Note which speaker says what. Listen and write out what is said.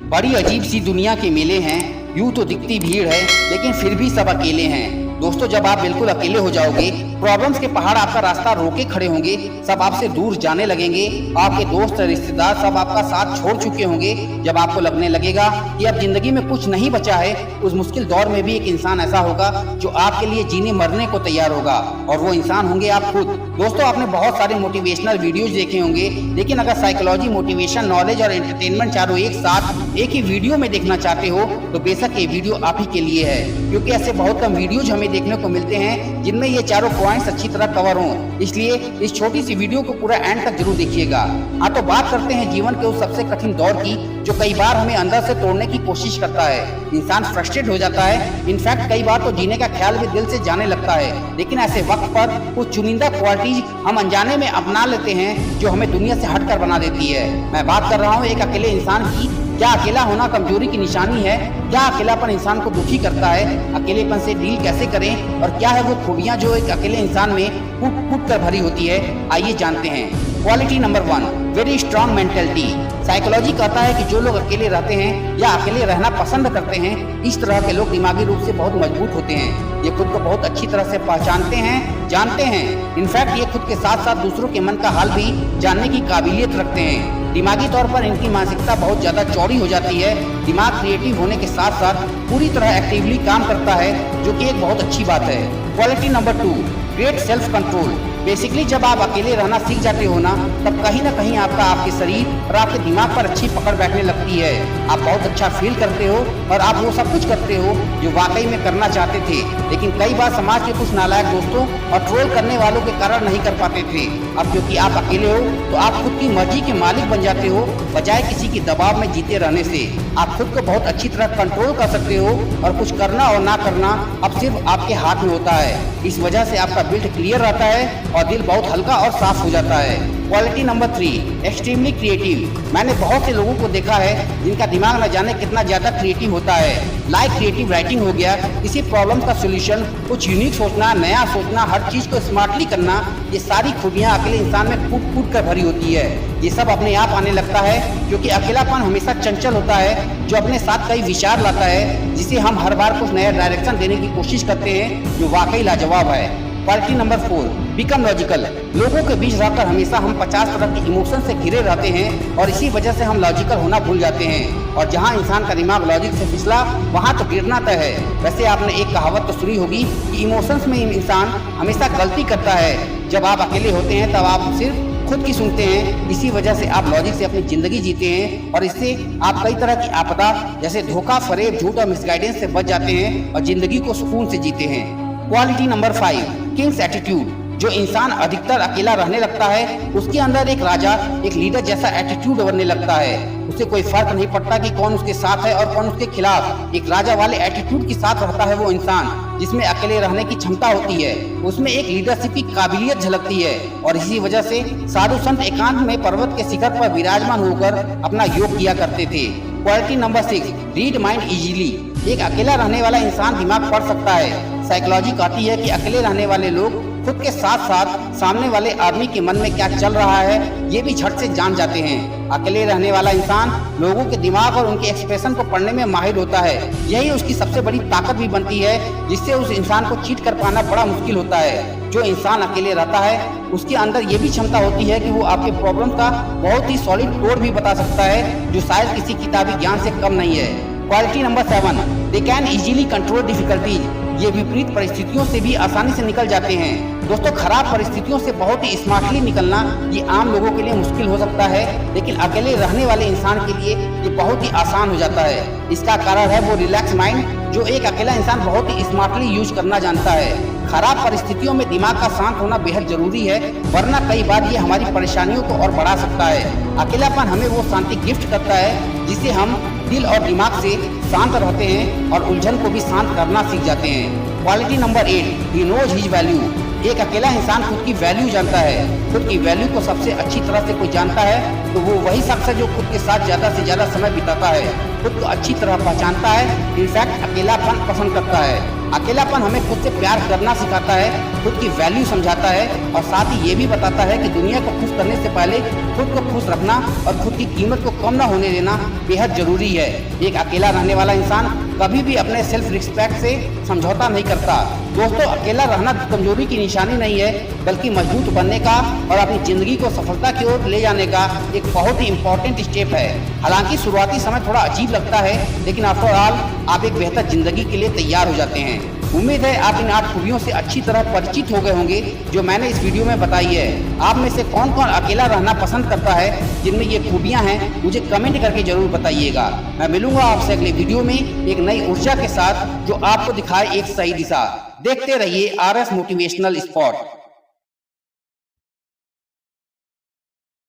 Speaker 1: बड़ी अजीब सी दुनिया के मेले हैं। यूं तो दिखती भीड़ है, लेकिन फिर भी सब अकेले हैं। दोस्तों, जब आप बिल्कुल अकेले हो जाओगे, प्रॉब्लम्स के पहाड़ आपका रास्ता रोके खड़े होंगे, सब आपसे दूर जाने लगेंगे, आपके दोस्त रिश्तेदार सब आपका साथ छोड़ चुके होंगे, जब आपको लगने लगेगा कि अब जिंदगी में कुछ नहीं बचा है, उस मुश्किल दौर में भी एक इंसान ऐसा होगा जो आपके लिए जीने मरने को तैयार होगा, और वो इंसान होंगे आप खुद। दोस्तों, आपने बहुत सारे मोटिवेशनल वीडियोज देखे होंगे, लेकिन अगर साइकोलॉजी, मोटिवेशन, नॉलेज और एंटरटेनमेंट चारों एक साथ एक ही वीडियो में देखना चाहते हो, तो बेशक ये वीडियो आप ही के लिए है, क्योंकि ऐसे बहुत कम वीडियोज हमें देखने को मिलते हैं जिनमें ये चारों पॉइंट्स अच्छी तरह कवर हों। इसलिए इस छोटी सी वीडियो को पूरा एंड तक जरूर देखिएगा। हाँ, तो बात करते हैं जीवन के उस सबसे कठिन दौर की, जो कई बार हमें अंदर से तोड़ने की कोशिश करता है। इंसान फ्रस्ट्रेट हो जाता है, इनफैक्ट कई बार तो जीने का ख्याल भी दिल से जाने लगता है। लेकिन ऐसे वक्त पर कुछ चुनिंदा क्वालिटीज हम अनजाने में अपना लेते हैं, जो हमें दुनिया से हटकर बना देती है। मैं बात कर रहा हूँ एक अकेले इंसान की। क्या अकेला होना कमजोरी की निशानी है? क्या अकेलापन इंसान को दुखी करता है? अकेलेपन से डील कैसे करें, और क्या है वो खूबियां जो एक अकेले इंसान में फूट फूट कर भरी होती है? आइए जानते हैं। Quality number 1, very strong mentality. Psychology कहता है कि जो लोग अकेले रहते हैं या अकेले रहना पसंद करते हैं, इस तरह के लोग दिमागी रूप से बहुत मजबूत होते हैं। ये खुद को बहुत अच्छी तरह से पहचानते हैं, जानते हैं। इनफैक्ट ये खुद के साथ साथ दूसरों के मन का हाल भी जानने की काबिलियत रखते हैं। दिमागी तौर पर इनकी मानसिकता बहुत ज्यादा चौड़ी हो जाती है। दिमाग क्रिएटिव होने के साथ साथ पूरी तरह एक्टिवली काम करता है, जो कि एक बहुत अच्छी बात है। Quality number 2, great self control. Basically जब आप अकेले रहना सीख जाते हो ना, तब कहीं ना कहीं आपके शरीर और आपके दिमाग पर अच्छी पकड़ बैठने लगती है। आप बहुत अच्छा फील करते हो और आप वो सब कुछ करते हो जो वाकई में करना चाहते थे, लेकिन कई बार समाज के कुछ नालायक दोस्तों और ट्रोल करने वालों के कारण नहीं कर पाते थे। अब क्योंकि आप अकेले हो, तो आप खुद की मर्जी के मालिक बन जाते हो, बजाय किसी के दबाव में जीते रहने से। आप खुद को बहुत अच्छी तरह कंट्रोल कर सकते हो, और कुछ करना और ना करना अब सिर्फ आपके हाथ में होता है। इस वजह से आपका बिल्ड क्लियर रहता है और दिल बहुत हल्का और साफ हो जाता है। Quality number 3, extremely creative. मैंने बहुत से लोगों को देखा है जिनका दिमाग न जाने कितना ज्यादा क्रिएटिव होता है। लाइक क्रिएटिव राइटिंग हो गया, किसी प्रॉब्लम का सोल्यूशन, कुछ यूनिक सोचना, नया सोचना, हर चीज को स्मार्टली करना, ये सारी खूबियां अकेले इंसान में फूट फूट कर भरी होती है। ये सब अपने आप आने लगता है, क्योंकि अकेलापन हमेशा चंचल होता है, जो अपने साथ कई विचार लाता है, जिसे हम हर बार कुछ नया डायरेक्शन देने की कोशिश करते हैं, जो वाकई लाजवाब है। Quality number 4, become logical. लोगों के बीच रहकर हमेशा हम 50 तरह के इमोशन से घिरे रहते हैं, और इसी वजह से हम लॉजिकल होना भूल जाते हैं। और जहां इंसान का दिमाग लॉजिक से फिसला, वहां तो गिरना तय है। वैसे आपने एक कहावत तो सुनी होगी कि इमोशंस में इंसान हमेशा गलती करता है। जब आप अकेले होते हैं तब आप सिर्फ खुद की सुनते हैं, इसी वजह से आप लॉजिक से अपनी जिंदगी जीते हैं, और इससे आप कई तरह की आपदा जैसे धोखा, फरेब, झूठ और मिसगाइडेंस से बच जाते हैं और जिंदगी को सुकून से जीते हैं। Quality number 5, Kings attitude. जो इंसान अधिकतर अकेला रहने लगता है, उसके अंदर एक राजा, एक लीडर जैसा एटीट्यूड बनने लगता है। उसे कोई फर्क नहीं पड़ता कि कौन उसके साथ है और कौन उसके खिलाफ। एक राजा वाले एटीट्यूड के साथ रहता है वो इंसान, जिसमें अकेले रहने की क्षमता होती है। उसमें एक लीडरशिप की काबिलियत झलकती है, और इसी वजह से साधु संत एकांत में पर्वत के शिखर पर विराजमान होकर अपना योग किया करते थे। Quality number 6, read mind easily. एक अकेला रहने वाला इंसान दिमाग पढ़ सकता है। साइकोलॉजी कहती है कि अकेले रहने वाले लोग खुद के साथ साथ सामने वाले आदमी के मन में क्या चल रहा है, ये भी झट से जान जाते हैं। अकेले रहने वाला इंसान लोगों के दिमाग और उनके एक्सप्रेशन को पढ़ने में माहिर होता है। यही उसकी सबसे बड़ी ताकत भी बनती है, जिससे उस इंसान को चीट कर पाना बड़ा मुश्किल होता है। जो इंसान अकेले रहता है, उसके अंदर ये भी क्षमता होती है कि वो आपके प्रॉब्लम का बहुत ही सॉलिड तोड़ भी बता सकता है, जो शायद किसी किताबी ज्ञान से कम नहीं है। Quality number 7, they can easily control difficulties. ये विपरीत परिस्थितियों से भी आसानी से निकल जाते हैं। दोस्तों, खराब परिस्थितियों से बहुत ही स्मार्टली निकलना ये आम लोगों के लिए मुश्किल हो सकता है, लेकिन अकेले रहने वाले इंसान के लिए ये बहुत ही आसान हो जाता है। इसका कारण है वो रिलैक्स माइंड, जो एक अकेला इंसान बहुत ही स्मार्टली यूज करना जानता है। खराब परिस्थितियों में दिमाग का शांत होना बेहद जरूरी है, वरना कई बार ये हमारी परेशानियों को और बढ़ा सकता है। अकेलापन हमें वो शांति गिफ्ट करता है, जिससे हम दिल और दिमाग से शांत रहते हैं और उलझन को भी शांत करना सीख जाते हैं। Quality number 8, he knows his value. एक अकेला इंसान खुद की वैल्यू जानता है। खुद की वैल्यू को सबसे अच्छी तरह से कोई जानता है, तो वो वही शख्स है जो खुद के साथ ज्यादा से ज्यादा समय बिताता है, खुद को अच्छी तरह पहचानता है, इनफैक्ट अकेलापन पसंद करता है। अकेलापन हमें खुद से प्यार करना सिखाता है, खुद की वैल्यू समझाता है और साथ ही ये भी बताता है कि दुनिया को खुश करने से पहले खुद को खुश रखना और खुद की कीमत को कम ना होने देना बेहद जरूरी है। एक अकेला रहने वाला इंसान कभी भी अपने सेल्फ रिस्पेक्ट से समझौता नहीं करता। दोस्तों, अकेला रहना कमजोरी की निशानी नहीं है, बल्कि मजबूत बनने का और अपनी जिंदगी को सफलता की ओर ले जाने का एक बहुत ही इंपॉर्टेंट स्टेप है। हालांकि शुरुआती समय थोड़ा अजीब लगता है, लेकिन आफ्टर ऑल आप एक बेहतर जिंदगी के लिए तैयार हो जाते हैं। उम्मीद है आप इन 8 खूबियों से अच्छी तरह परिचित हो गए होंगे जो मैंने इस वीडियो में बताई है। आप में से कौन कौन अकेला रहना पसंद करता है, जिनमें ये खूबियां हैं, मुझे कमेंट करके जरूर बताइएगा। मैं मिलूंगा आपसे अगले वीडियो में एक नई ऊर्जा के साथ जो आपको दिखाए एक सही दिशा। देखते रहिए RS मोटिवेशनल स्पॉट।